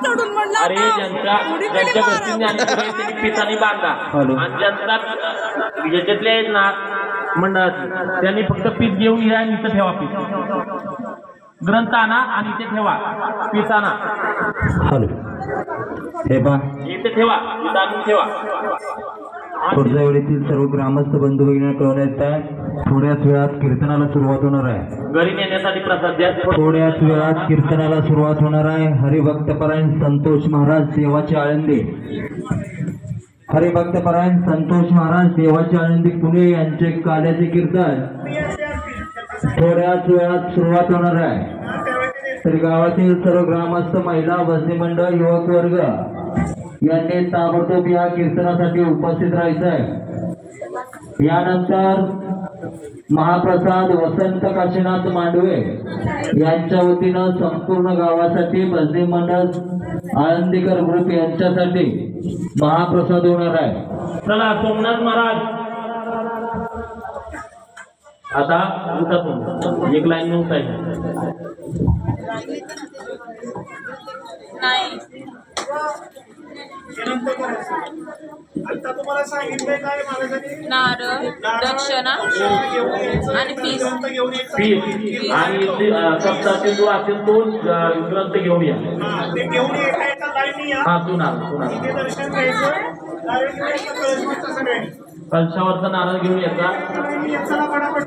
चढून म्हणला अरे ज्यांच्या घरची ज्ञानेश्वरी आहे त्यांनी पितानी बांधा आणि ज्यांचा याच्यातले आहेत ना मंडळात त्यांनी फक्त पीठ घेऊन या आणि इथं ठेवा पीठ ग्रंथ आणा आणि इथे ठेवा पीठ आणा हॅलो हे पा इथे ठेवा पीठ आणून ठेवा पुढच्या वेळेतील सर्व ग्रामस्थ बंधू भगिनी कळवण्यात आहे थोड्याच वेळात कीर्तनाला सुरुवात होणार आहे घरी नेण्यासाठी प्रसाद द्या थोड्याच वेळात कीर्तनाला सुरुवात होणार आहे हरिभक्तपरायण संतोष महाराज देवाचे आळंदी हरिभक्तपरायण संतोष महाराज देवाचे आळंदी पुणे यांचे काल्याचे कीर्तन थोड्याच वेळात सुरुवात होणार आहे तर गावातील सर्व ग्रामस्थ महिला भजनी मंडळ युवक वर्ग यांनी ताबडतोब या कीर्तनासाठी उपस्थित राहायचं आहे। यानंतर महाप्रसाद वसंत काशीनाथ मांडवे यांच्या वतीनं संपूर्ण गावासाठी भजनी मंडळ आळंदीकर ग्रुप यांच्यासाठी महाप्रसाद होणार आहे। चला सोमनाथ महाराज आता उठा एक लाईन उठायची आता तुम्हाला सांगितलंय काय माझ्यासाठी नारळ दक्षिणा आणि पीस पीठ आणि सप्ताह जो असेल तो ग्रंथ घेऊन या ते घेऊन एका लाईनी या हा तू इथे दर्शन घ्यायचं सगळे कलशावरचा नारळ घेऊन येता चला पटापट